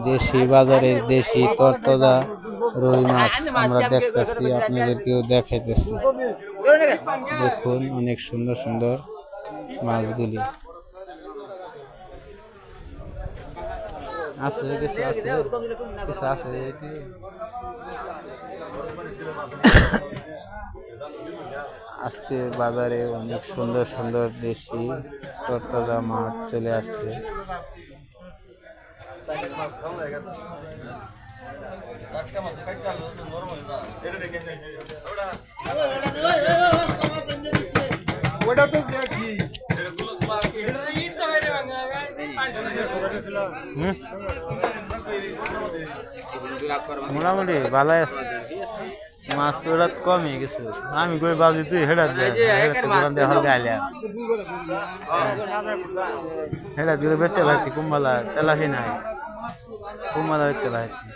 দেশি বাজারের দেশি তরতাজা রুই মাছ আমরা দেখতেছি, আপনাদেরকেও দেখাইতেছি। দেখুন অনেক সুন্দর সুন্দর মাছগুলি আছে, কিছু আছে, কিছু আছে। আজকে বাজারে অনেক সুন্দর সুন্দর দেশি তরতাজা মাছ চলে আসছে। মোটামুটি ভালো আছে মাছ, ওরা কমই কিছু। আমি কই বাবু তুই হেডা হেডা দিয়ে বেচে লাগছি কুম্বালা তেলাহি নাই, কুম্বালা বেচে লাগছি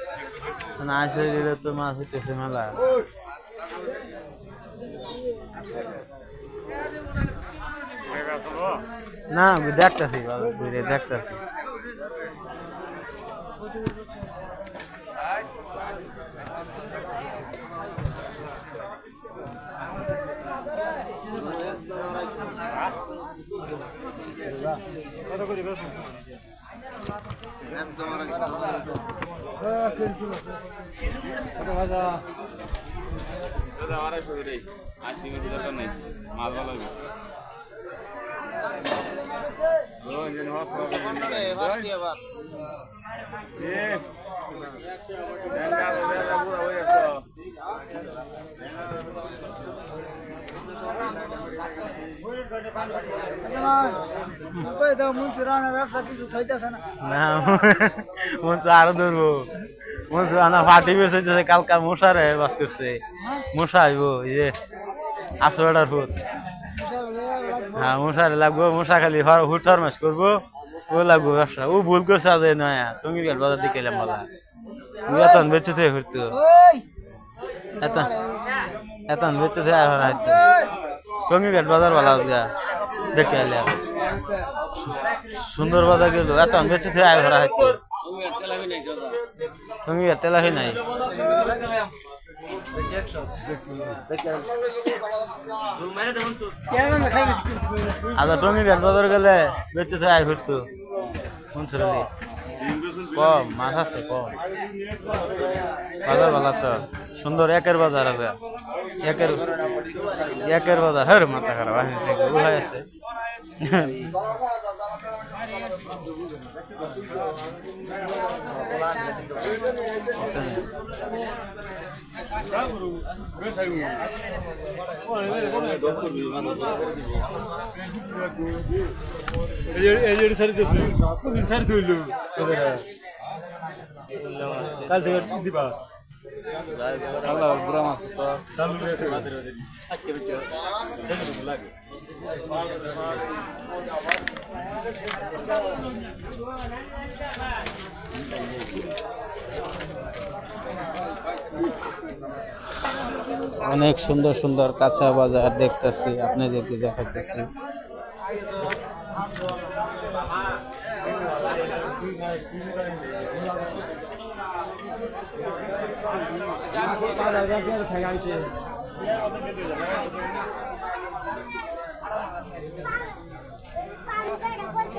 না আসে দিলে তো মাছ হইতেছে মেলা। না আমি দেখতেছি বাবু, ঘুরে দেখতেছি। আরো ধরবো আনা ফাটি বেছে কালকা মশারে বাস করছে, মশা আইব ইয়ে আসড়ার ফুট। হ্যাঁ মশারে লাগবো, মশা খালি হুটার মাছ করবো, ও লাগবো ব্যবসা। ও ভুল করছে আজ নয়া টঙ্গির ঘাট বাজার দিকে এলাম বলা, এতন বেঁচে থেকে ঘুরতো, এতন বেঁচে থেকে হারাইছে টঙ্গির ঘাট বাজার বলা আজগা দেখে এলাম। সুন্দর বাজার গেল, এতন বেঁচে থেকে আয় ভরা হচ্ছে টঙ্গির ঘাট তেলাহি নাই। আচ্ছা টঙ্গির ঘাট বাজার গেলে বেঁচে থেকে আয় ঘুরতো মনসুরালি কম মাছ আছে, কম বাজার ভালো তো সুন্দর। একের বাজার আছে, একের বাজার। হ্যাঁ মাথা খারাপ উঠাই আছে। কাল থেকে দিবা অনেক সুন্দর সুন্দর কাঁচা বাজার দেখতেছি, আপনাদেরকে দেখাতেছি।